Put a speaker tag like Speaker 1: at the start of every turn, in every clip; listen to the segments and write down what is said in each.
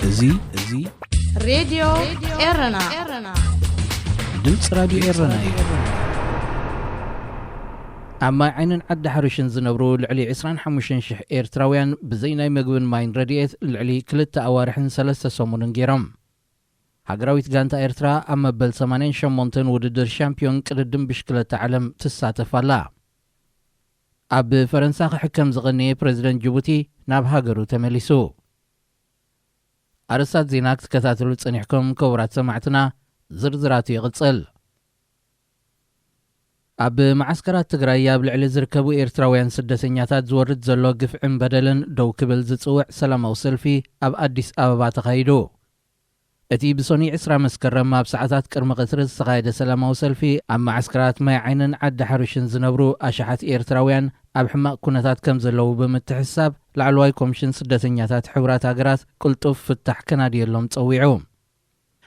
Speaker 1: እዙይ
Speaker 2: ሬድዮ ኤረና
Speaker 1: ድምፅ ራዲዮ ኤረና እዩ። ኣብ ማይ ዓይንን ዓዲ ሓርሽን ዝነብሩ ልዕሊ 25,000 ኤርትራውያን ብዘይ ናይ ምግብን ማይን ረድኤት ልዕሊ 2 ኣዋርሕን 3 ሰሙንን ገይሮም። ሃገራዊት ጋንታ ኤርትራ ኣብ መበል 88 ውድድር ሻምፒዮን ቅድድም ብሽክለታ ዓለም ትሳተፍ ኣላ። ኣብ ፈረንሳ ክሕከም ዝቐነየ ፕሬዚደንት ጅቡቲ ናብ ሃገሩ ተመሊሱ። ኣርስታት ዜና ክትከታተሉ ፀኒሕኩም ክቡራት ሰማዕትና ዝርዝራቱ ይቕፅል። ኣብ ማዓስከራት ትግራይ ኣብ ልዕሊ ዝርከቡ ኤርትራውያን ስደተኛታት ዝወርድ ዘሎ ግፍዕን በደልን ደው ክብል ዝፅውዕ ሰላማዊ ሰልፊ ኣብ ኣዲስ ኣበባ ተኻይዱ። እቲ ብሶኒ 20 መስከረም ኣብ ሰዓታት ቅድሚ ቀትሪ ዝተኻየደ ሰላማዊ ሰልፊ ኣብ ማዓስከራት ማይ ዓይንን ዓዲ ሓርሽን ዝነብሩ ኣሽሓት ኤርትራውያን ኣብ ሕማቕ ኩነታት ከም ዘለዉ ብምትሕሳብ ላዕለዋይ ኮሚሽን ስደተኛታት ሕብራት ሃገራት ቅልጡፍ ፍታሕ ከናድየሎም ፀዊዑ።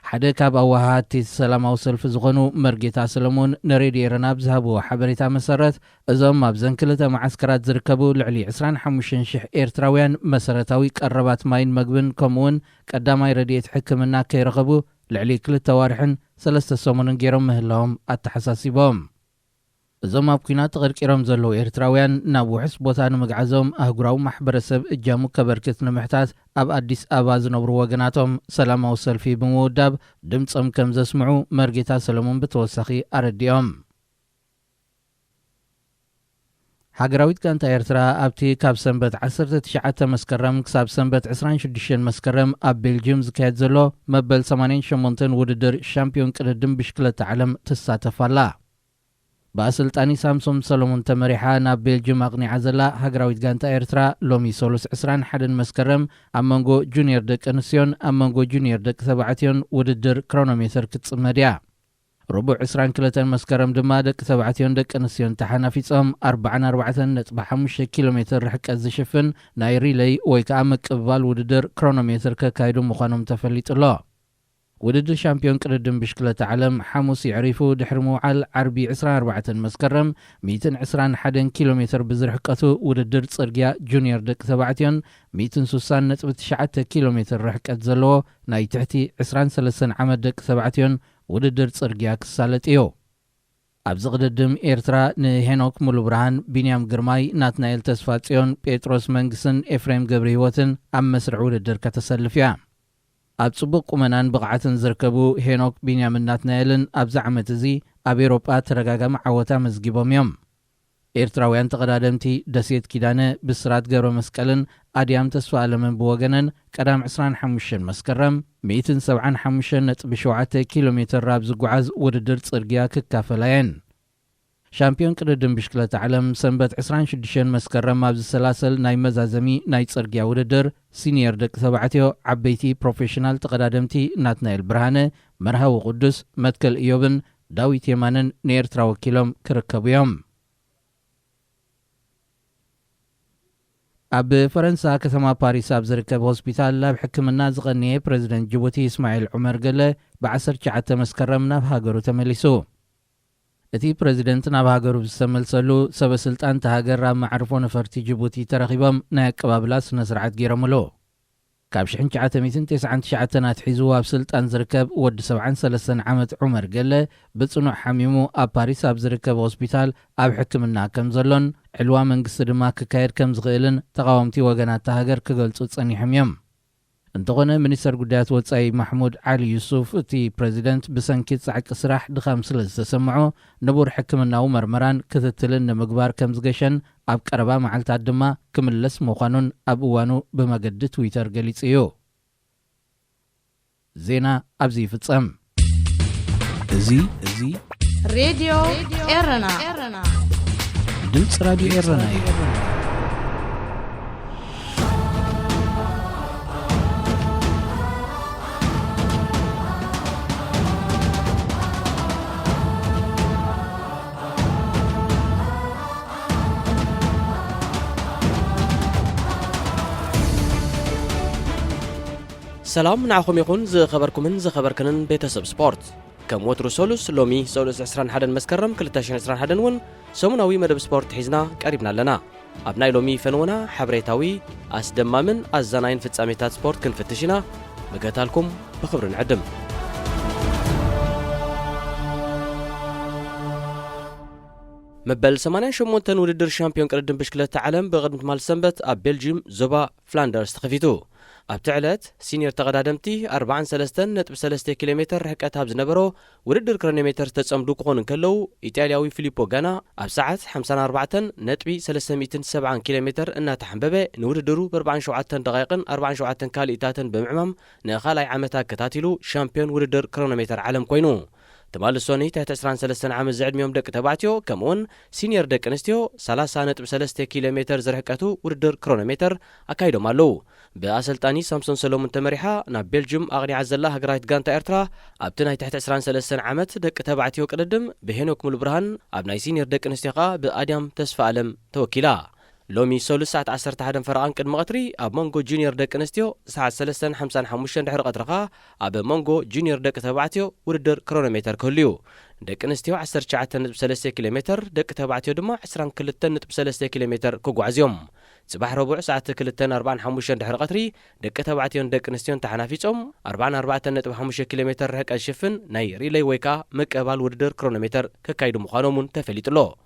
Speaker 1: ሓደ ካብ ኣዋሃድቲ ሰላማዊ ሰልፊ ዝኾኑ መርጌታ ሰለሞን ንሬድዮ ኤረና ብዝሃብዎ ሓበሬታ መሰረት እዞም ኣብ ዘን ክልተ ማዓስከራት ዝርከቡ ልዕሊ 25,000 ኤርትራውያን መሰረታዊ ቀረባት ማይን መግብን ከምኡውን ቀዳማይ ረድኤት ሕክምና ከይረኸቡ ልዕሊ 2 ኣዋርሕን 3 ሰሙንን ገይሮም ምህላዎም ኣተሓሳሲቦም። እዞም ኣብ ኩናት ተቐርቂሮም ዘለዉ ኤርትራውያን ናብ ውሕስ ቦታ ንምግዓዞም ኣህጉራዊ ማሕበረሰብ እጃሙ ከበርክት ንምሕታት ኣብ ኣዲስ ኣበባ ዝነብሩ ወገናቶም ሰላማዊ ሰልፊ ብምውዳብ ድምፆም ከም ዘስምዑ መርጌታ ሰለሞን ብተወሳኺ ኣረዲኦም። ሃገራዊት ጋንታ ኤርትራ ኣብቲ ካብ ሰንበት 19 መስከረም ክሳብ ሰንበት 26 መስከረም ኣብ ቤልጅየም ዝካየድ ዘሎ መበል 88 ውድድር ሻምፒዮን ቅድድም ብሽክለታ ዓለም ትሳተፍ ኣላ። ብኣሰልጣኒ ሳምሶም ሰሎሞን ተመሪሓ ናብ ቤልጅየም ኣቕኒዓ ዘላ ሃገራዊት ጋንታ ኤርትራ ሎሚ 21 መስከረም ኣብ መንጎ ጁኒየር ደቂ ኣንስትዮን ኣብ መንጎ ጁኒየር ደቂ ተባዕትዮን ውድድር ክሮኖሜትር ክትፅመድ እያ። ረቡዕ 22 መስከረም ድማ ደቂ ተባዕትዮን ደቂ ኣንስትዮን ተሓናፊፆም 44.5 ኪሎ ሜትር ርሕቀት ዝሽፍን ናይ ሪሌይ ወይ ከዓ ምቅብባል ውድድር ክሮኖሜትር ከካይዱ ምዃኖም ተፈሊጡሎ። ውድድር ሻምፒዮን ቅድድም ብሽክለታ ዓለም ሓሙስ ይዕሪፉ ድሕሪ ምውዓል ዓርቢ 24 መስከረም 121 ኪሎ ሜትር ብዝርሕቀቱ ውድድር ጽርግያ ጁኒየር ደቂ ተባዕትዮን 160.9 ኪሎ ሜትር ርሕቀት ዘለዎ ናይ ትሕቲ 23 ዓመት ደቂ ተባዕትዮን ውድድር ጽርግያ ክሳለጥ እዩ። ኣብዚ ቅድድም ኤርትራ ንሄኖክ ሙሉ ብርሃን፣ ቢንያም ግርማይ፣ ናትናኤል ተስፋጽዮን፣ ጴጥሮስ መንግስን ኤፍሬም ገብረ ህይወትን ኣብ መስርዕ ውድድር ከተሰልፍ እያ። ኣብ ጽቡቕ ቁመናን ብቕዓትን ዝርከቡ ሄኖክ፣ ቢንያምን ናትናኤልን ኣብዚ ዓመት እዚ ኣብ ኤሮጳ ተረጋጋሚ ዓወታ መዝጊቦም እዮም። ኤርትራውያን ተቐዳደምቲ ደሴት ኪዳነ፣ ብስራት ገብረ መስቀልን ኣድያም ተስፋ ኣለምን ብወገነን ቀዳም 25 መስከረም 175.7 ኪሎ ሜትር ኣብ ዝጓዓዝ ውድድር ጽርግያ ክካፈላየን። ሻምፒዮን ቅድድም ብሽክለታ ዓለም ሰንበት 26 መስከረም ኣብ ዝሰላሰል ናይ መዛዘሚ ናይ ጽርግያ ውድድር ሲኒየር ደቂ ተባዕትዮ ዓበይቲ ፕሮፌሽናል ተቐዳደምቲ ናትናኤል ብርሃነ፣ መርሃዊ ቅዱስ፣ መትከል ኢዮብን ዳዊት የማንን ንኤርትራ ወኪሎም ክርከቡ እዮም። ኣብ ፈረንሳ ከተማ ፓሪስ ኣብ ዝርከብ ሆስፒታል ናብ ሕክምና ዝቐነየ ፕሬዚደንት ጅቡቲ እስማኤል ዑመር ገለ ብ19 መስከረም ናብ ሃገሩ ተመሊሱ። እቲ ፕሬዚደንት ናብ ሃገሩ ዝተመልሰሉ ሰበስልጣን ተሃገር ኣብ ማዕርፎ ነፈርቲ ጅቡቲ ተረኺቦም ናይ ኣቀባብላ ስነ ስርዓት ገይሮምሉ። ካብ 1999 ኣትሒዙ ኣብ ስልጣን ዝርከብ ወዲ 73 ዓመት ዑመር ገለ ብጽኑዕ ሓሚሙ ኣብ ፓሪስ ኣብ ዝርከብ ሆስፒታል ኣብ ሕክምና ከም ዘሎን ዕልዋ መንግስቲ ድማ ክካየድ ከም ዝኽእልን ተቃወምቲ ወገናት ተሃገር ክገልጹ ጸኒሖም እዮም። እንተኾነ ሚኒስተር ጉዳያት ወጻኢ ማሕሙድ ዓሊ ዩሱፍ እቲ ፕሬዚደንት ብሰንኪት ጻዕቂ ስራሕ ድኻም ስለ ዝተሰምዖ ንቡር ሕክምናዊ መርመራን ክትትልን ንምግባር ከም ዝገሸን ኣብ ቀረባ መዓልታት ድማ ክምለስ ምዃኑን ኣብ እዋኑ ብመገዲ ትዊተር ገሊጹ እዩ። ዜና ኣብዚ ይፍጸም። እዚ
Speaker 2: ሬድዮ ኤረና
Speaker 1: ድምፅ ራዲዮ ኤረና እዩ።
Speaker 3: سلام نعكم يكون زخبركمن زخبركنن بيتسب سبورت كم وترو سولوس لومي سولوس 21 مسكرم 2021 ون سموناوي مدب سبورت حزنا قريبنا لنا ابناي لومي فنونا حبريتاوي اسدمامن ازناين فصاميتات سبورت كنفتشنا مقاتلكم بخبر نعدم مبل 88 ودر شامبيون قردم بشكلة عالم بقدمة مال سنبت اب بلجيم زوبا فلاندرز تخفيتو اب تعلت سينيور تقدادمتي 43.3 كيلومتر رحقت هاب زنبرو ودر كرونومتر تتصمدو كون كلو ايطالياوي فيليبو غانا اب ساعه 54.370 كيلومتر ان تحنببه نوددرو ب 47 دقائق 47 كاليتاتن بمعمم نخالاي عامتا كتاتيلو شامبيون ودر كرونومتر عالم كوينو تمال السوني تحت 23 عام زعد ميوم دق تبعتيو كمون سينيور دق نستيو 30.3 كيلومتر زرحقتو ودر كرونومتر اكايدو مالو بأسلطاني سامسون سلومون تمريحا نا بلجيوم اغني عزلا هغرايت غانتا ارترا ابتناي تحت 23 عامت دق تبعتيو قددم بهنوك مول برهان ابناي سينيور دق نستيقا باديام تسفى علم توكيلا لومي سولو ساعة 11 فرقان قد مغطري اب مونغو جونيور دق نستيو ساعة 3:55 دحر قطرقا اب مونغو جونيور دق تبعتيو ودر كرونومتر كليو دق نستيو 19.3 كيلومتر دق تبعتيو دما 22.3 كيلومتر كغعزيوم صباح ربع ساعة 2:45 دحر قطري دق تبعتيو دق نستيو تحنافيصوم 44.5 كيلومتر رحق الشفن ناي ريلي ويكا مقبال ودر كرونومتر ككايدو مخانومون تفليطلو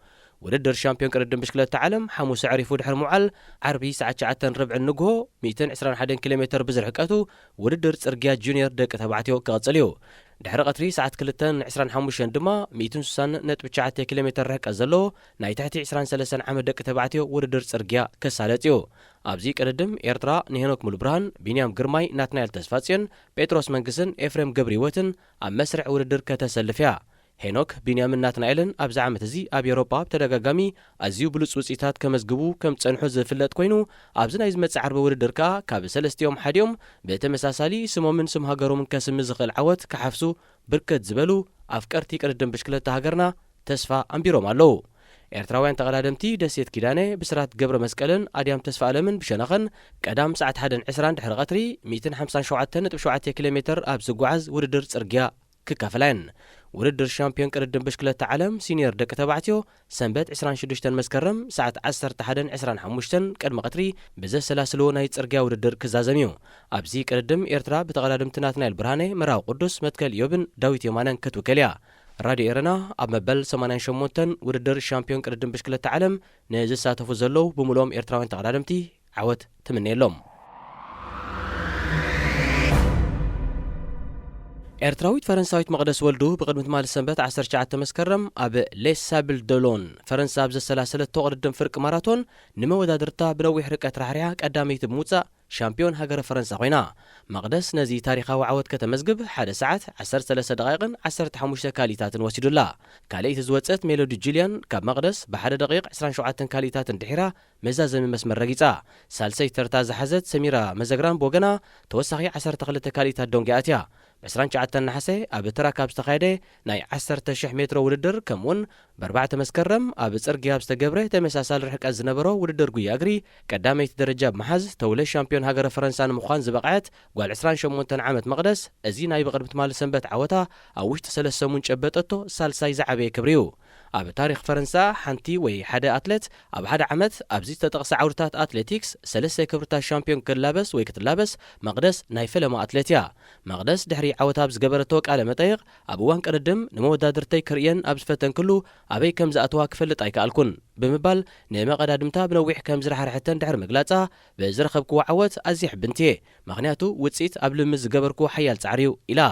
Speaker 3: ودر شامبيون قردم بشكلة عالم حموس عرفو دحر معل عربي ساعة 9:15 نقهو 221 كيلومتر بزرحقاتو ودر صرغيا جونيور دق تبعتيو كقصليو دحر قطري ساعة 2:25 دما 209.9 كيلومتر رحق زلو ناي تحتي 23 عام دق تبعتيو ودر صرغيا كسالتيو ابزي قردم ኤርትራ نهنوك ملبرهان بينيام ግርማይ ናትናኤል ተስፋጽዮን ጴጥሮስ መንግስን ኤፍሬም ገብረህይወትን ኣብ መስርዕ ውድድር ከተሰልፍያ ሄኖክ ቢንያምን ናትናኤልን ኣብዚ ዓመት እዚ ኣብ ኤውሮፓ ተደጋጋሚ ኣዝዩ ብሉጽ ውጽኢታት ከመዝግቡ ከም ጸንሑ ዝፍለጥ ኮይኑ ኣብዚ ናይ ዝመጽእ ዓርቢ ውድድር ከዓ ካብ ሰለስቲኦም ሓዲኦም ብተመሳሳሊ ስሞምን ስም ሃገሮምን ከስም ዝኽእል ዓወት ክሓፍሱ ብርክት ዝበሉ ኣፍቀርቲ ቅድድም ብሽክለታ ሃገርና ተስፋ ኣንቢሮም ኣለዉ ኤርትራውያን ተቀዳደምቲ ደሴት ኪዳነ ብስራት ገብረ መስቀልን ኣድያም ተስፋ ኣለምን ብሸነኸን ቀዳም ሰዓት 1:20 ድሕሪ ቀትሪ 157.7 ኪሎሜትር ኣብ ዝጓዓዝ ውድድር ጽርግያ ክካፈላን ودر شامبيون قردم بشكلة عالم سينيور دق تبعتيو سنبت 26 مسكرم ساعة 11:25 قدم قطري بزه سلاسلو ناي صرغيا ودر كزازميو ابزي قردم ኤርትራ بتقدم ናትናኤል ብርሃኔ መራው ቅዱስ መትከል ዮብን ዳዊት የማነን ከትወከልያ ራዲዮ ኤረና ኣብ መበል 88 ውድድር ሻምፒዮን ቅድድም ብሽክለታ ዓለም ንዝሳተፉ ዘለው ብምሎም ኤርትራውያን ተቀዳደምቲ ዓወት ትምነየሎም ኤርትራዊት ፈረንሳዊት መቅደስ ወልዱ በቅድመት ማል ሰንበት 19 መስከረም ኣብ ሌሳብል ዶሎን ፈረንሳ ኣብ ዘሰላሰለት ተቀድም ፍርቅ ማራቶን ንመወዳድርታ ብነዊሕ ርቀት ራሕርያ ቀዳመይቲ ብምውጻእ ሻምፒዮን ሃገረ ፈረንሳ ኮይና መቅደስ ነዚ ታሪኻዊ ዓወት ከተመዝግብ 1 ሰዓት 13 ደቂቃን 15 ካሊታትን ወሲዱላ ካልእቲ ዝወፀት ሜሎዲ ጁልያን ካብ መቅደስ ብ1 ደቂቕ 27 ካሊታትን ድሒራ መዛዘሚ መስመር ረጊጻ ሳልሰይ ተርታ ዝሓዘት ሰሚራ መዘግራን ቦገና ተወሳኺ 12 ካሊታት ዶንጊኣትያ ب29 نحسه ኣብ ተራካብ ዝተኻየደ ናይ 10,000 ሜትሮ ውድድር ከምውን ብ4 መስከረም ኣብ ጽርግያ ዝተገብረ ተመሳሳሊ ርሕቀት ዝነበሮ ውድድር ጉያ እግሪ ቀዳመይቲ ደረጃ ብመሓዝ ተውለ ሻምፒዮን ሃገረ ፈረንሳ ንምዃን ዝበቕዐት ጓል 28 ዓመት መቅደስ እዚ ናይ ብቅድምት ማል ሰንበት ዓወታ ኣብ ውሽጢ 3 ሰሙን ጨበጠቶ ሳልሳይ ዝዓበየ ክብሪ እዩ ኣብ ታሪኽ ፈረንሳ ሓንቲ ወይ ሓደ ኣትሌት ኣብ ሓደ ዓመት ኣብዚ ተጠቕሰ ዓውድታት ኣትሌቲክስ 3 ክብርታት ሻምፒዮን ክላበስ ወይ ክትላበስ መቅደስ ናይ ፈለማ ኣትሌት እያ መቅደስ ድሕሪ ዓወታ ዝገበረቶ ቃለ መጠይቕ ኣብ እዋን ቅድድም ንመወዳድርተይ ክርየን ኣብ ዝፈተንክሉ ኣበይ ከም ዝኣተዋ ክፈልጥ ኣይከኣልኩን ብምባል ንመቐዳድምታ ብነዊሕ ከም ዝረሓርሕተን ድሕሪ ምግላጻ ብዝረኸብክዎ ዓወት ኣዝዩ ሕብንቲ እየ ምክንያቱ ውፅኢት ኣብ ልምዝ ዝገበርኩ ሓያል ጻዕሪዩ ኢላ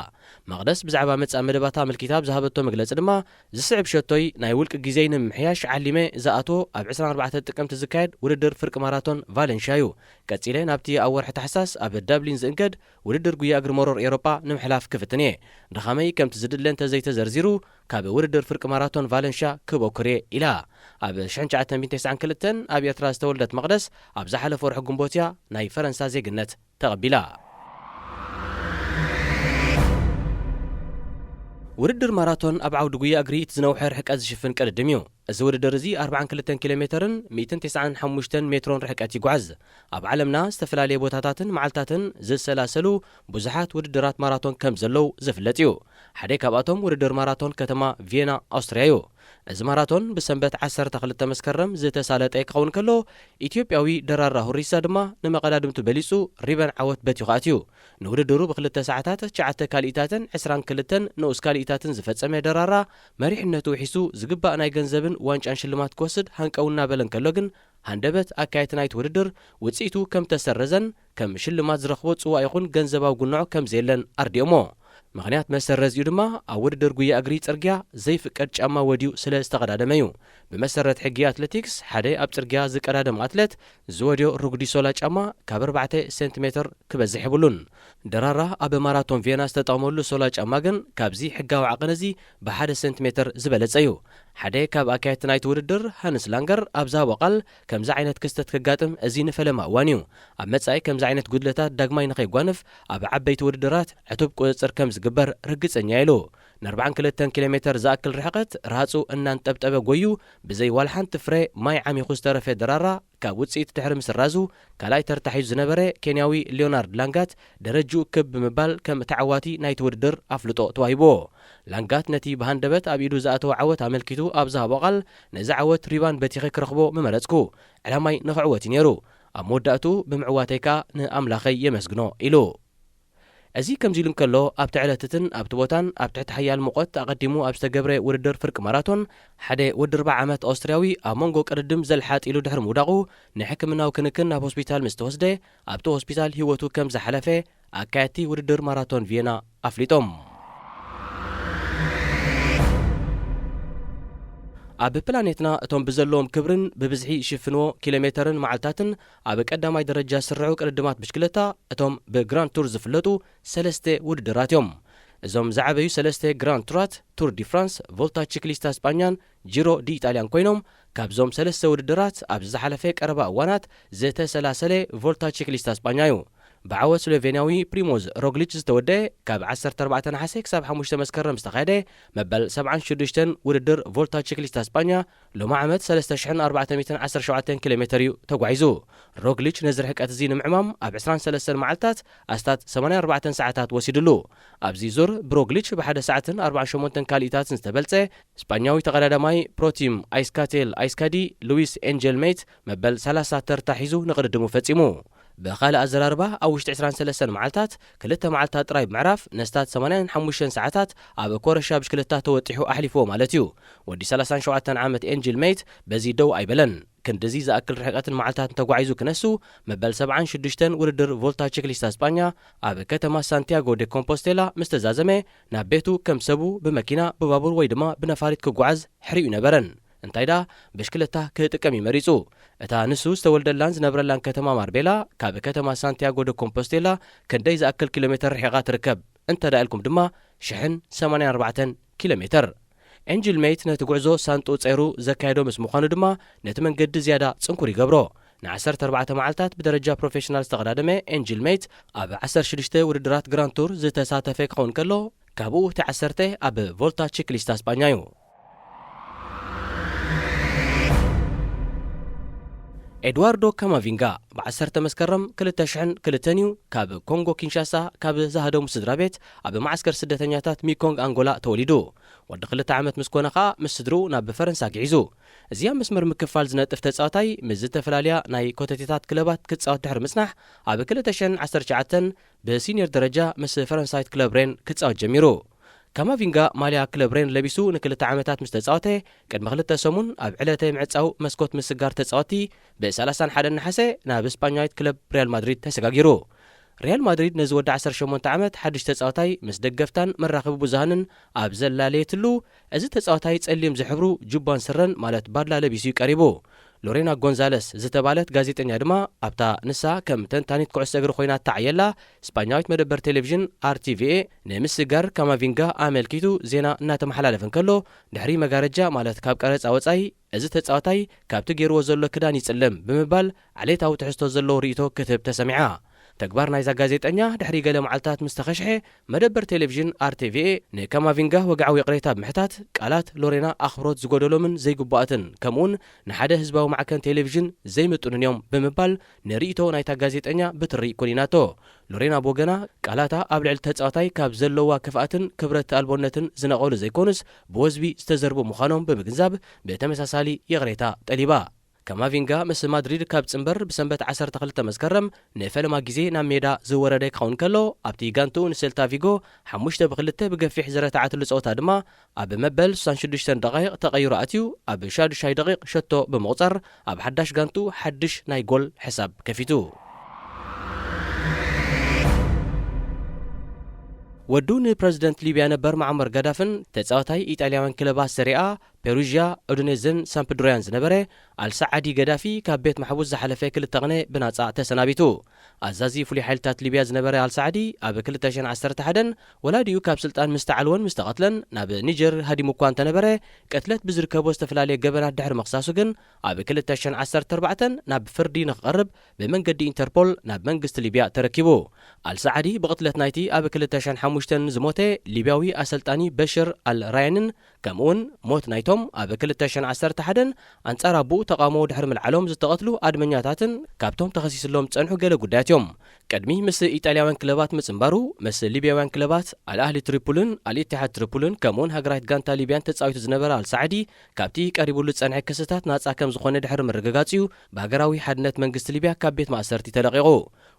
Speaker 3: መቅደስ ብዛዕባ መጻእ መደባታ ምልክታ ዝሃበቶ መግለፂ ድማ ዝስዕብ ሸቶይ ናይ ውልቂ ግዜይ ንምሕያሽ ዓሊመ ዝኣትዎ ኣብ 24 ጥቅምቲ ዝካየድ ውድድር ፍርቂ ማራቶን ቫለንሺያ እዩ ቀፂለ ናብቲ ኣብ ወርሒ ታሕሳስ ኣብ ዳብሊን ዝእንገድ ውድድር ጉያ እግሪ መሮር ኤውሮጳ ንምሕላፍ ክፍትን እየ ድኻመይ ከምቲ ዝድለን ተዘይተዘርዚሩ ካብ ውድድር ፍርቂ ማራቶን ቫለንሺያ ክበኩር እየ ኢላ ኣብ 1992 ኣብ ኤርትራ ዝተወልደት መቅደስ ኣብ ዝሓለፈ ወርሒ ግንቦት እያ ናይ ፈረንሳ ዜግነት ተቐቢላ ውድድር ማራቶን ኣብ ዓውዲ ጉያ እግሪ እቲ ዝነውሐ ርሕቀት ዝሽፍን ቅድድም እዩ እዚ ውድድር እዚ 42 ኪሎ ሜትርን 195 ሜትሮን ርሕቀት ይጓዓዝ ኣብ ዓለምና ዝተፈላለየ ቦታታትን መዓልታትን ዝሰላሰሉ ብዙሓት ውድድራት ማራቶን ከም ዘለው ዝፍለጥ እዩ ሓደ ካብኣቶም ውድድር ማራቶን ከተማ ቪየና ኣውስትርያ እዩ። እዚ ማራቶን ብሰንበት 12 መስከረም ዝተሳለጠ ክኸውን ከሎ ኢትዮጵያዊ ደራራ ሁሪሳ ድማ ንመቐዳድምቱ በሊጹ ሪበን ዓወት በቲኹ ኣትዩ። ንውድድሩ ብ2 ሰዓታት 9 ካሊእታትን 22 ንኡስ ካሊእታትን ዝፈጸመ ደራራ መሪሕነቱ ሒሱ ዝግባእ ናይ ገንዘብን ዋንጫን ሽልማት ክወስድ ሃንቀውና በለን ከሎ ግን ሃንደበት ኣካየት ናይቲ ውድድር ውጽኢቱ ከም ተሰረዘን ከም ሽልማት ዝረኽቦ ጽዋዕ ይኹን ገንዘባዊ ጉንዑ ከም ዘየለን ኣርዲኦሞ። ምክንያት መሰረዝ እዩ ድማ ኣብ ውድድር ጉያ እግሪ ጽርግያ ዘይፍቀድ ጫማ ወዲኡ ስለ ዝተቐዳደመ እዩ። ብመሰረት ሕጊ ኣትሌቲክስ ሓደ ኣብ ጽርግያ ዝቀዳደም ኣትሌት ዝወድዮ ሩግዲ ሶላ ጫማ ካብ 4 ሴንቲሜትር ክበዝሕ ይብሉን። ደራራ ኣብ ማራቶን ቪየና ዝተጠቕመሉ ሶላ ጫማ ግን ካብዚ ሕጋዊ ዓቐን እዚ ብ1 ሴንቲሜትር ዝበለጸ እዩ። ሓደ ካብ ኣካየት ናይቲ ውድድር ሃንስ ላንገር ኣብ ዝሃቦ ቃል ከምዚ ዓይነት ክስተት ክጋጥም እዚ ንፈለማ እዋን እዩ። ኣብ መጻኢ ከምዚ ዓይነት ጉድለታት ዳግማይ ንኸይጓንፍ ኣብ ዓበይቲ ውድድራት ዕቱብ ቁፅፅር ከም ዝግበር ርግጸኛ ኢሉ። ን42 ኪሎ ሜትር ዝኣክል ርሕቐት ራጹ እናንጠብጠበ ጎዩ ብዘይ ዋላ ሓንቲ ፍረ ማይ ዓሚኹ ዝተረፈ ደራራ ካብ ውጽኢት ድሕሪ ምስራዙ ካልኣይ ተርታ ሒዙ ዝነበረ ኬንያዊ ሊዮናርድ ላንጋት ደረጅኡ ክብ ብምባል ከም ተዓዋቲ ናይቲ ውድድር ኣፍልጦ ተዋሂቦ። ላንጋት ነቲ ብሃንደበት ኣብ ኢዱ ዝኣተወ ዓወት ኣመልኪቱ ኣብ ዝሃቦ ቃል ነዚ ዓወት ሪባን በቲኸ ክረኽቦ ምመረጽኩ ዕላማይ ንኽዕወት እዩ ነይሩ። ኣብ መወዳእቱ ብምዕዋተይካ ንኣምላኸይ የመስግኖ ኢሉ። እዚ ከምዚ ኢሉ እንከሎ ኣብቲ ዕለትትን ኣብቲ ቦታን ኣብ ትሕቲ ሓያል ሙቐት ኣቐዲሙ ኣብ ዝተገብረ ውድድር ፍርቂ ማራቶን ሓደ ወዲ 40 ዓመት ኣውስትርያዊ ኣብ መንጎ ቅድድም ዘልሓጥ ኢሉ ድሕሪ ምውዳቑ ንሕክምናዊ ክንክን ናብ ሆስፒታል ምስ ተወስደ ኣብቲ ሆስፒታል ህይወቱ ከም ዝሓለፈ ኣካየድቲ ውድድር ማራቶን ቪየና ኣፍሊጦም። ኣብ ፕላኔትና እቶም ብዘለዎም ክብርን ብብዝሒ ይሽፍንዎ ኪሎ ሜትርን መዓልታትን ኣብ ቀዳማይ ደረጃ ዝስርዑ ቅድድማት ብሽክለታ እቶም ብግራንድ ቱር ዝፍለጡ 3 ውድድራት እዮም። እዞም ዝዓበዩ 3 ግራንድ ቱራት ቱር ዲ ፍራንስ፣ ቮልታ ቺክሊስታ እስጳኛን ጂሮ ዲ ኢጣልያን ኮይኖም ካብዞም 3 ውድድራት ኣብ ዝሓለፈ ቀረባ እዋናት ዝተሰላሰለ ቮልታ ቺክሊስታ እስጳኛ እዩ። ብዓወት ስሎቬንያዊ ፕሪሞዝ ሮግሊች ዝተወደአ ካብ 14 ነሓሴ ክሳብ 5 መስከረም ዝተኻየደ መበል 76 ውድድር ቮልታ ቺክሊስታ እስጳኛ ሎማ ዓመት 3417 ኪሎ ሜትር እዩ ተጓዒዙ። ሮግሊች ነዚ ርሕቀት እዚ ንምዕማም ኣብ 23 መዓልታት ኣስታት 84 ሰዓታት ወሲድሉ። ኣብዚ ዙር ብሮግሊች ብ1 ሰዓትን 48 ካሊእታትን ዝተበልጸ እስጳኛዊ ተቐዳዳማይ ፕሮቲም ኣይስካቴል ኣይስካዲ ሉዊስ ኤንጀል ሜት መበል 30 ተርታ ሒዙ ንቕድድሙ ፈጺሙ። ብኻልእ ኣዘራርባ ኣብ ውሽጢ 23 መዓልታት 2 መዓልታት ጥራይ ብምዕራፍ ነስታት 85 ሰዓታት ኣብ ኮረሻ ብሽክለታ ተወጢሑ ኣሕሊፎ ማለት እዩ። ወዲ 37 ዓመት ኤንጅል ሜት በዚ ደው ኣይበለን። ክንዲዚ ዝኣክል ርሕቀትን መዓልታትን ተጓዒዙ ክነሱ መበል 76 ውድድር ቮልታ ቺክሊስታ እስጳኛ ኣብ ከተማ ሳንቲያጎ ደ ኮምፖስቴላ ምስ ተዛዘመ ናብ ቤቱ ከም ሰቡ ብመኪና ብባቡር ወይ ድማ ብነፋሪት ክጓዓዝ ሕሪኡ ነበረን። እንታይ ዳ ብሽክለታ ክጥቀም ይመሪጹ። እታ ንሱ ዝተወልደላን ዝነብረላን ከተማ ማርቤላ ካብ ከተማ ሳንቲያጎ ደ ኮምፖስቴላ ክንደይ ዝኣክል ኪሎ ሜትር ርሒቓ ትርከብ እንተዳ ኢልኩም ድማ 184 ኪሎ ሜትር። ኤንጅል ሜት ነቲ ጉዕዞ ሳንጡ ጸይሩ ዘካየዶ ምስ ምዃኑ ድማ ነቲ መንገዲ ዝያዳ ጽንኩር ይገብሮ። ን14 መዓልታት ብደረጃ ፕሮፌሽናል ዝተቐዳደመ ኤንጅል ሜት ኣብ 16 ውድድራት ግራንድ ቱር ዝተሳተፈ ክኸውን ከሎ ካብኡ እቲ 10 ኣብ ቮልታ ቺክሊስታ እስጳኛ እዩ። ኤድዋርዶ ካማቪንጋ ብ10 መስከረም 2002 እዩ ካብ ኮንጎ ኪንሻሳ ካብ ዝሃደሙ ስድራ ቤት ኣብ ማዕስከር ስደተኛታት ሚኮንግ አንጎላ ተወሊዱ። ወዲ 2 ዓመት ምስ ኮነ ኸኣ ምስ ስድሩ ናብ ፈረንሳ ግዒዙ። እዚያ መስመር ምክፋል ዝነጥፍ ተጻዋታይ ምስ ዝተፈላለያ ናይ ኮተቴታት ክለባት ክጻወት ድሕሪ ምጽናሕ ኣብ 2019 ብሲኒየር ደረጃ ምስ ፈረንሳይት ክለብ ሬን ክጻወት ጀሚሩ። ካማቪንጋ ማልያ ክለብ ሬን ለቢሱ ን2 ዓመታት ምስ ተጻወተ ቅድሚ 2 ሰሙን ኣብ ዕለተ ምዕጻው መስኮት ምስጋር ተጻወቲ ብ31 ነሓሴ ናብ እስጳኛዊት ክለብ ሪያል ማድሪድ ተሰጋጊሩ። ሪያል ማድሪድ ነዚ ወዲ 18 ዓመት ሓድሽ ተጻወታይ ምስ ደገፍታን መራኸቢ ብዙሃንን ኣብ ዘላለየትሉ እዚ ተጻወታይ ጸሊም ዝሕብሩ ጁባን ስረን ማለት ባድላ ለቢሱ ቀሪቡ። ሎሬና ጎንዛለስ ዝተባለት ጋዜጠኛ ድማ ኣብታ ንሳ ከም ተንታኒት ኩዕሶ እግሪ ኮይና ተዓየላ እስጳኛዊት መደበር ቴሌቪዥን RTVA ንምስጋር ካማቪንጋ ኣመልኪቱ ዜና እናተመሓላለፈን ከሎ ድሕሪ መጋረጃ ማለት ካብ ቀረጻ ወጻኢ እዚ ተጻዋታይ ካብቲ ገይርዎ ዘሎ ክዳን ይጽለም ብምባል ዓሌታዊ ትሕዝቶ ዘለዎ ርእይቶ ክትህብ ተሰሚዓ። ተግባር ናይዛ ጋዜጠኛ ድሕሪ ገለ መዓልታት ምስ ተኸሽሐ መደበር ቴሌቪዥን RTV ንካማቪንጋ ወግዓዊ ቅሬታ ብምሕታት ቃላት ሎሬና ኣኽብሮት ዝጎደሎምን ዘይግባኣትን ከምኡውን ንሓደ ህዝባዊ ማዕከን ቴሌቪዥን ዘይምጡንን እዮም ብምባል ንርእይቶ ናይታ ጋዜጠኛ ብትሪ ኮኒናቶ ሎሬና ቦገና ቃላታ ኣብ ልዕሊ ተጻዋታይ ካብ ዘለዋ ክፍኣትን ክብረት ኣልቦነትን ዝነቐሉ ዘይኮኑስ ብወዝቢ ዝተዘርቡ ምዃኖም ብምግንዛብ ብተመሳሳሊ የቕሬታ ጠሊባ ካማቪንጋ ምስ ማድሪድ ካብ ጽንበር ብሰንበት 12 መስከረም ንፈለማ ግዜ ናብ ሜዳ ዝወረደ ክኸውን ከሎ ኣብቲ ጋንቱ ንሴልታ ቪጎ 5-2 ብገፊሕ ዝረታዓትሉ ጸወታ ድማ ኣብ መበል 66 ደቂቕ ተቐይሩ ኣትዩ ኣብ 6 ደቂቕ ሸቶ ብምቑፀር ኣብ ሓዳሽ ጋንቱ ሓድሽ ናይ ጎል ሕሳብ ከፊቱ ወዱ ንፕረዚደንት ሊብያ ነበር ማዕመር ጋዳፍን ተጻዋታይ ኢጣልያውያን ክለባት ሰሪኣ ፔሩዥያ ኦዲኔዝን ሳምፕዶሪያን ዝነበረ አልሳዓዲ ገዳፊ ካብ ቤት ማሕቡስ ዝሓለፈ 2 ቅነ ብናጻ ተሰናቢቱ ኣዛዚ ፍሉይ ሓይልታት ሊብያ ዝነበረ አልሳዓዲ ኣብ 2011 ወላዲኡ ካብ ስልጣን ምስተዓልወን ምስተቐትለን ናብ ኒጀር ሃዲሙ እኳ እንተነበረ ቀትለት ብዝርከቦ ዝተፈላለየ ገበናት ድሕሪ መኽሳሱ ግን ኣብ 2014 ናብ ፍርዲ ንኽቐርብ ብመንገዲ ኢንተርፖል ናብ መንግስቲ ሊብያ ተረኪቡ አልሳዓዲ ብቕትለት ናይቲ ኣብ 2005 ዝሞተ ሊብያዊ ኣሰልጣኒ በሽር አልራያንን ከምኡውን ሞት ናይቶም ኣብ 2011 ኣንጻር ኣቡኡ ተቃውሞ ድሕሪ ምልዓሎም ዝተቐትሉ ኣድመኛታትን ካብቶም ተኸሲስሎም ጸንሑ ገለ ጉዳያት እዮም ቀድሚ ምስ ኢጣልያውያን ክለባት ምጽንባሩ ምስ ሊብያውያን ክለባት አልአህሊ ትሪፖልን አልኢትሓድ ትሪፖልን ከምኡውን ሃገራዊት ጋንታ ሊብያን ተጻዊቱ ዝነበረ አልሳዓዲ ካብቲ ቀሪቡሉ ጸንሐ ክስታት ናጻ ከም ዝኾነ ድሕሪ ምርግጋጽዩ ብሃገራዊ ሓድነት መንግስቲ ሊብያ ካብ ቤት ማእሰርቲ ተለቂቑ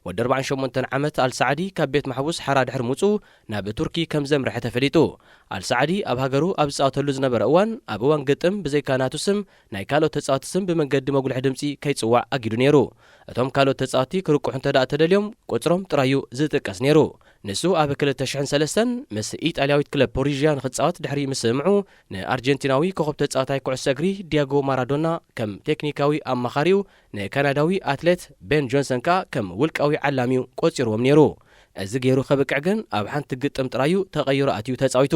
Speaker 3: ወዲ 48 ዓመት አልሳዓዲ ካብ ቤት ማሕቡስ ሓራ ድሕሪ ምፁ ናብ ቱርኪ ከም ዘምርሐ ተፈሊጡ አልሳዓዲ ኣብ ሃገሩ ኣብ ዝጻወተሉ ዝነበረ ኣብ እዋን ግጥም ብዘይካ ናቱ ስም ናይ ካልኦት ተጻወቲ ስም ብመንገዲ መጉልሒ ድምፂ ከይጽዋዕ ኣጊዱ ነይሩ እቶም ካልኦት ተጻወቲ ክርቁሑ እንተደኣ ተደልዮም ቁፅሮም ጥራዩ ዝጥቀስ ነይሩ ንሱ ኣብ 2003 ምስ ኢጣልያዊት ክለብ ፔሩዥያ ንኽጻወት ድሕሪ ምስምዑ ንኣርጀንቲናዊ ኮኸብ ተጻዋታይ ኩዕሶ እግሪ ዲያጎ ማራዶና ከም ቴክኒካዊ ኣማኻሪው ንካናዳዊ ኣትሌት ቤን ጆንሰን ከዓ ከም ውልቃዊ ዓላሚው ቆፂርዎም ነይሩ እዚ ገይሩ ኸበቅዕ ግን ኣብ ሓንቲ ግጥም ጥራዩ ተቐይሩ ኣትዩ ተጻዊቱ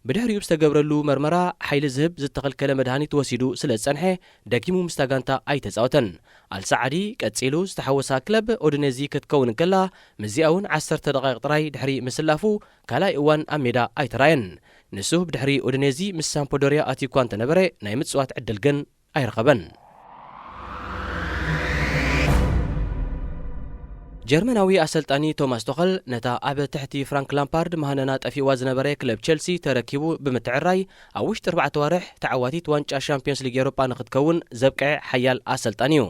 Speaker 3: ብድሕሪኡ ዝተገብረሉ መርመራ ሓይሊ ዝህብ ዝተኸልከለ መድሃኒት ወሲዱ ስለ ዝጸንሐ ደጊሙ ምስታ ጋንታ ኣይተጻወተን አልሳዓዲ ቀጺሉ ዝተሓወሳ ክለብ ኦዲኔዚ ክትከውን ከላ ምዚኣ እውን 10 ደቂቕ ጥራይ ድሕሪ ምስላፉ ካልኣይ እዋን ኣብ ሜዳ ኣይተራየን ንሱ ብድሕሪ ኦዲኔዚ ምስ ሳምፕዶሪያ ኣትዩ እኳ እንተነበረ ናይ ምጽዋት ዕድል ግን ኣይረኸበን ጀርመናዊ አሰልጣኒ ቶማስ ቶኸል ነታ ኣብ ትሕቲ ፍራንክ ላምፓርድ መሃነና ጠፊዋ ዝነበረ ክለብ ቸልሲ ተረኪቡ ብምትዕራይ ኣብ ውሽጢ 4 ወርሕ ተዓዋቲት ዋንጫ ሻምፒዮንስ ሊግ ኤውሮጳ ንኽትከውን ዘብቅዐ ሓያል አሰልጣኒ እዩ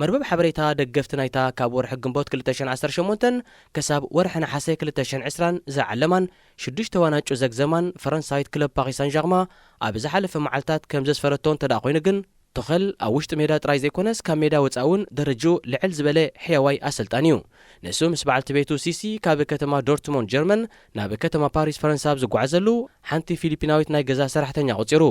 Speaker 3: መርበብ ሓበሬታ ደገፍቲ ናይታ ካብ ወርሒ ግንቦት 2018 ክሳብ ወርሒ ነሓሴ 2020 ዝዓለማን 6 ዋናጩ ዘግዘማን ፈረንሳዊት ክለብ ፓሪስ ሳን ዠርማ ኣብ ዝሓለፈ መዓልታት ከም ዘስፈረቶን ተዳ ኮይኑ ግን ቶኸል ኣብ ውሽጢ ሜዳ ጥራይ ዘይኮነስ ካብ ሜዳ ወፃውን ደረጃኡ ልዕል ዝበለ ሕያዋይ አሰልጣኒ እዩ ንሱ ምስ በዓልቲ ቤቱ ሲሲ ካብ ከተማ ዶርትሞንድ ጀርመን ናብ ከተማ ፓሪስ ፈረንሳ ዝጓዓዘሉ ሓንቲ ፊሊፒናዊት ናይ ገዛ ሰራሕተኛ ቆፂሩ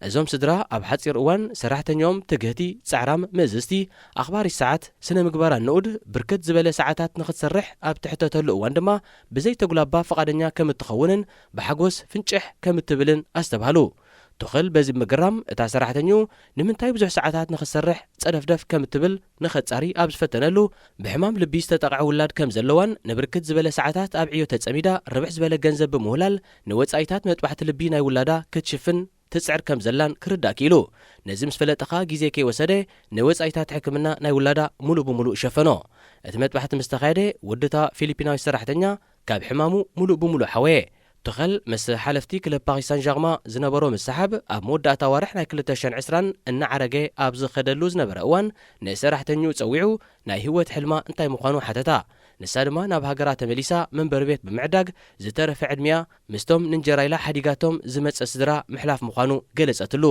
Speaker 3: እዞም ስድራ ኣብ ሓፂር እዋን ሰራሕተኛኦም ትግህቲ ጻዕራም ምእዝስቲ ኣኽባሪ ሰዓት ስነ ምግባር ንኡድ ብርክት ዝበለ ሰዓታት ንኽትሰርሕ ኣብ ትሕተተሉ እዋን ድማ ብዘይ ተጉላባ ፈቃደኛ ከም እትኸውንን ብሓጎስ ፍንጭሕ ከም እትብልን ኣስተባሃሉ ቶኸል በዚ ምግራም እታ ሰራሕተኛኡ ንምንታይ ብዙሕ ሰዓታት ንኽሰርሕ ጸደፍደፍ ከም እትብል ንኸጻሪ ኣብ ዝፈተነሉ ብሕማም ልቢ ዝተጠቕዐ ውላድ ከም ዘለዋን ንብርክት ዝበለ ሰዓታት ኣብ ዕዮ ተጸሚዳ ርብሕ ዝበለ ገንዘብ ብምውላል ንወጻኢታት መጥባሕቲ ልቢ ናይ ውላዳ ክትሽፍን ትጽዕር ከም ዘላን ክርዳእ ኪኢሉ ነዚ ምስ ፈለጠኻ ግዜ ከይወሰደ ንወጻኢታት ሕክምና ናይ ውላዳ ሙሉእ ብምሉእ ሸፈኖ እቲ መጥባሕቲ ምስ ተኻየደ ወድታ ፊሊፒናዊ ሰራሕተኛ ካብ ሕማሙ ሙሉእ ብምሉእ ሓወየ ቶኸል ምስ ሓለፍቲ ክለብ ፓሪስ ሳን ዠርማ ዝነበሮ ምሰሓብ ኣብ መወዳእታ ዋርሕ ናይ 2020 እናዓረገ ኣብ ዝኸደሉ ዝነበረ እዋን ንሰራሕተኛኡ ጸዊዑ ናይ ህይወት ሕልማ እንታይ ምዃኑ ሓተታ ንሳ ድማ ናብ ሃገራ ተመሊሳ መንበሪ ቤት ብምዕዳግ ዝተረፈ ዕድሚያ ምስቶም ንንጀራይላ ሓዲጋቶም ዝመጸ ስድራ ምሕላፍ ምዃኑ ገለጸትሉ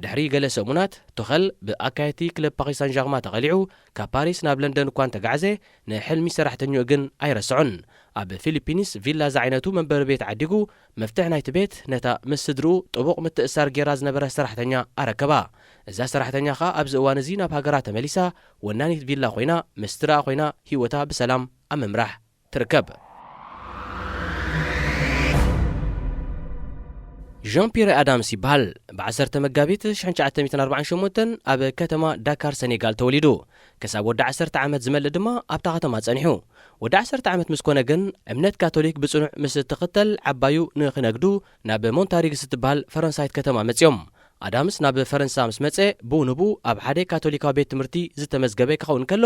Speaker 3: ድሕሪ ገለ ሰሙናት ቶኸል ብኣካየቲ ክለብ ፓሪስ ሳን ዠርማ ተቐሊዑ ካብ ፓሪስ ናብ ለንደን እኳ ተጋዕዘ ንሕልሚ ሰራሕተኛኡ ግን ኣይረስዑን ኣብ ፊሊፒንስ ቪላ ዝዓይነቱ መንበሪ ቤት ዓዲጉ መፍትሕ ናይቲ ቤት ነታ ምስ ስድርኡ ጥቡቕ ምትእሳር ጌራ ዝነበረ ሰራሕተኛ ኣረከባ እዛ ሰራሕተኛ ኸ ኣብዚ እዋን እዚ ናብ ሃገራ ተመሊሳ ወናኒት ቪላ ኮይና ምስ ትረኣ ኮይና ህይወታ ብሰላም ኣብ ምምራሕ ትርከብ ዣን ፒየር ኣዳምስ ይበሃል ብ10 መጋቢት 1948 ኣብ ከተማ ዳካር ሴኔጋል ተወሊዱ ክሳብ ወዲ 10 ዓመት ዝመልእ ድማ ኣብታ ከተማ ጸኒሑ ወደ 10 ዓመት ምስ ኮነ ግን እምነት ካቶሊክ ብጽኑዕ ምስ ተኸተል ዓባዩ ንኽነግዱ ናብ ሞንታሪግስ ትበሃል ፈረንሳይት ከተማ መጽዮም ኣዳምስ ናብ ፈረንሳ ምስ መጸ ብኡንቡ ኣብ ሓደ ካቶሊካዊ ቤት ትምህርቲ ዝተመዝገበ ክኸውን ከሎ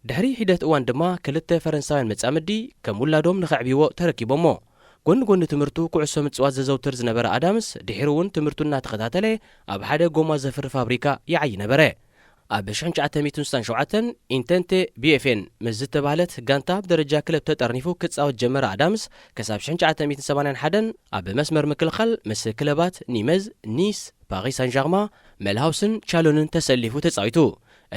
Speaker 3: ድሕሪ ሂደት እዋን ድማ ክልተ ፈረንሳውያን መጻምዲ ከም ውላዶም ንኸዕብይዎ ተረኪቦሞ ጎኒ ትምህርቱ ኩዕሶ ምጽዋት ዘዘውትር ዝነበረ ኣዳምስ ድሕሪ እውን ትምህርቱና ተኸታተለ ኣብ ሓደ ጎማ ዘፍሪ ፋብሪካ ይዓይ ነበረ ኣብ 1967 ኢንተንቴ ቢኤፍኤን ምስ ዝተባህለት ጋንታ ብደረጃ ክለብ ተጠርኒፉ ክጻወት ጀመረ ኣዳምስ ክሳብ 1981 ኣብ መስመር ምክልኻል ምስ ክለባት ኒመዝ ኒስ ፓሪስ ሳን ዠርማ መልሃውስን ቻሎንን ተሰሊፉ ተጻዊቱ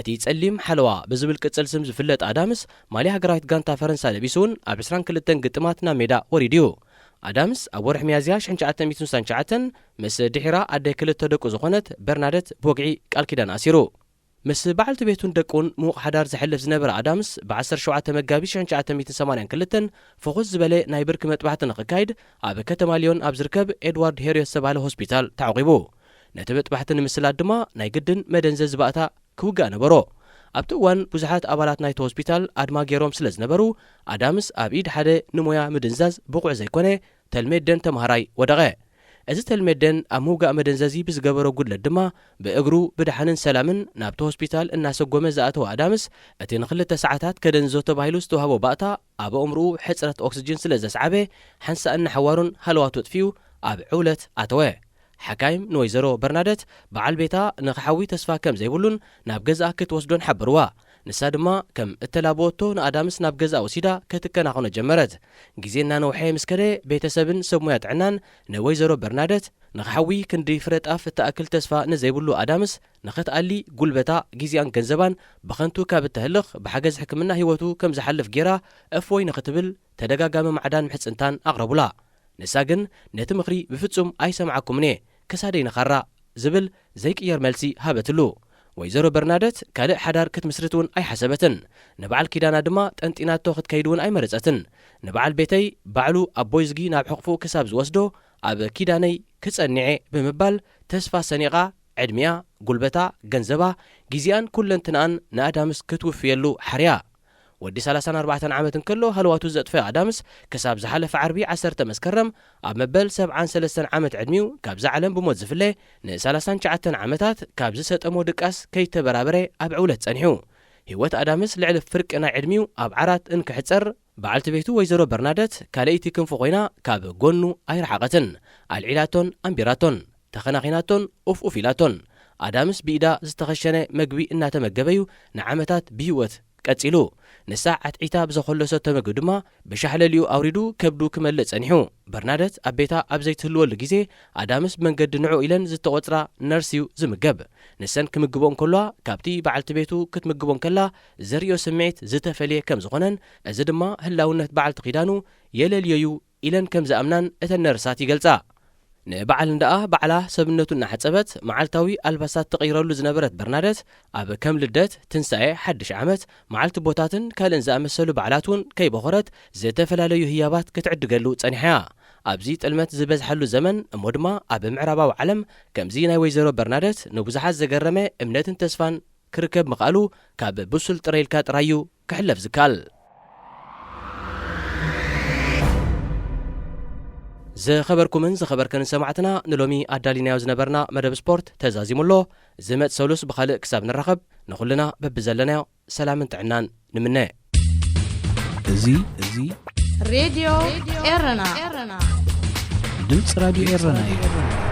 Speaker 3: እቲ ጸሊም ሓለዋ ብዝብል ቅጽል ስም ዝፍለጥ ኣዳምስ ማልያ ሃገራዊት ጋንታ ፈረንሳ ለቢሱን ኣብ 22 ግጥማት ናብ ሜዳ ወሪድዩ ኣዳምስ ኣብ ወርሒ ሚያዝያ 1969 ምስ ድሒራ ኣደይ ክልተ ደቁ ዝኾነት በርናደት ቦግዒ ቃል ኪዳን ኣሲሩ ምስ በዓልቲ ቤቱን ደቁን ምዉቕ ሓዳር ዝሕልፍ ዝነበረ ኣዳምስ ብ17 መጋቢት 1982 ፍኹስ ዝበለ ናይ ብርኪ መጥባሕቲ ንኽካይድ ኣብ ከተማ ሊዮን ኣብ ዝርከብ ኤድዋርድ ሄሪዮስ ዝተባህለ ሆስፒታል ተዓቒቡ ነቲ መጥባሕቲ ንምስላድ ድማ ናይ ግድን መደንዘዝ ዝባእታ ክውጋእ ነበሮ ኣብቲ እዋን ብዙሓት ኣባላት ናይቲ ሆስፒታል ኣድማ ገይሮም ስለ ዝነበሩ ኣዳምስ ኣብ ኢድ ሓደ ንሞያ ምድንዛዝ ብቑዕ ዘይኮነ ተልሜደን ተምሃራይ ወደቐ እዚ ተልሜደን ኣብ ምውጋእ መደንዘዚ ብዝገበሮ ጉድለት ድማ ብእግሩ ብድሓንን ሰላምን ናብቲ ሆስፒታል እናሰጎመ ዝኣተወ ኣዳምስ እቲ ንክልተ ሰዓታት ከደንዞ ተባሂሉ ዝተዋህቦ ባእታ ኣብ ኣእምርኡ ሕፅረት ኦክስጅን ስለ ዘስዓበ ሓንሳእና ሓዋሩን ሃለዋቱ ጥፊኡ ኣብ ዕውለት ኣተወ ሓካይም ንወይዘሮ በርናደት በዓል ቤታ ንኽሓዊ ተስፋ ከም ዘይብሉን ናብ ገዛኣ ክትወስዶን ሓበርዋ ንሳ ድማ ከም እተላብወቶ ንኣዳምስ ናብ ገዛ ወሲዳ ከትከናኸኖ ጀመረት ግዜ እናነውሐ ምስ ከደ ቤተሰብን ሰብ ሞያ ጥዕናን ንወይዘሮ በርናደት ንኽሓዊ ክንዲ ፍረጣፍ እተኣክል ተስፋ ንዘይብሉ ኣዳምስ ንኽትኣሊ ጉልበታ ግዜኣን ገንዘባን ብኸንቱ ካብ እተህልኽ ብሓገዝ ሕክምና ህይወቱ ከም ዝሓልፍ ጌራ እፎይ ንኽትብል ተደጋጋሚ ማዕዳን ምሕፅንታን ኣቕረቡላ ንሳ ግን ነቲ ምኽሪ ብፍጹም ኣይሰምዓኩምኔ ክሳደይ ንኻራ ዝብል ዘይቅየር መልሲ ሃበትሉ ወይዘሮ በርናደት ካልእ ሓዳር ክትምስርት እውን ኣይሓሰበትን ንበዓል ኪዳና ድማ ጠንጢናቶ ክትከይድ እውን ኣይመረፀትን ንበዓል ቤተይ ባዕሉ ኣቦይ ዝጊ ናብ ሕቕፉ ክሳብ ዝወስዶ ኣብ ኪዳነይ ክጸኒዐ ብምባል ተስፋ ሰኒቓ ዕድሚያ ጉልበታ ገንዘባ ግዜኣን ኩለንትናኣን ንኣዳምስ ክትውፍየሉ ሓርያ ወዲ 34 ዓመት እንከሎ ሃለዋቱ ዘጥፈየ ኣዳምስ ክሳብ ዝሓለፈ ዓርቢ 10 መስከረም ኣብ መበል 73 ዓመት ዕድሚው ካብዚ ዓለም ብሞት ዝፍለ ን39 ዓመታት ካብ ዝሰጠሞ ድቃስ ከይተበራበረ ኣብ ዕውለት ጸኒሑ ህይወት ኣዳምስ ልዕሊ ፍርቂ ናይ ዕድሚው ኣብ ዓራት እንክሕፀር በዓልቲ ቤቱ ወይዘሮ በርናደት ካልአይቲ ክንፉ ኮይና ካብ ጎኑ ኣይረሓቐትን ኣልዒላቶን ኣንቢራቶን ተኸናኺናቶን ኡፍ ኢላቶን ኣዳምስ ብኢዳ ዝተኸሸነ መግቢ እናተመገበዩ ንዓመታት ብህይወት ቀጺሉ ንሳ ዓትዒታ ብዘኸለሶ ተመግቢ ድማ ብሻሕለሊኡ ኣውሪዱ ከብዱ ክመልእ ጸኒሑ በርናደት ኣብ ቤታ ኣብ ዘይትህልወሉ ግዜ ኣዳምስ መንገዲ ንዑ ኢለን ዝተቖፅራ ነርሲዩ ዝምገብ ንሰን ክምግቦን ከሏ ካብቲ በዓልቲ ቤቱ ክትምግቦን ከላ ዘርእዮ ስምዒት ዝተፈልየ ከም ዝኾነን እዚ ድማ ህላውነት በዓልቲ ኺዳኑ የለልየዩ ኢለን ከም ዝኣምናን እተን ነርሳት ይገልጻ ንበዓል እንደኣ ባዕላ ሰብነቱ እናሓጸበት መዓልታዊ ኣልባሳት ተቐይረሉ ዝነበረት በርናደት ኣብ ከም ልደት ትንሳኤ ሓድሽ ዓመት መዓልቲ ቦታትን ካልእን ዝኣመሰሉ በዓላት እውን ከይበኾረት ዝተፈላለዩ ህያባት ክትዕድገሉ ጸኒሐያ ኣብዚ ጥልመት ዝበዝሓሉ ዘመን እሞ ድማ ኣብ ምዕራባዊ ዓለም ከምዚ ናይ ወይዘሮ በርናደት ንብዙሓት ዘገረመ እምነትን ተስፋን ክርከብ ምኽኣሉ ካብ ብሱል ጥረይልካ ጥራዩ ክሕለፍ ዝካል ዝኸበርኩምን ዝኸበርከን ሰማዕትና ንሎሚ ኣዳሊናዮ ዝነበርና መደብ ስፖርት ተዛዚሙሎ ዝመጽ ሰሉስ ብኻልእ ክሳብ ንራኸብ ንኹልና በብዘለናዮ ሰላምን ጥዕናን ንምነ
Speaker 1: እዚ
Speaker 2: ሬድዮ ኤረና
Speaker 1: ድምፂ ራድዮ ኤረና እዩ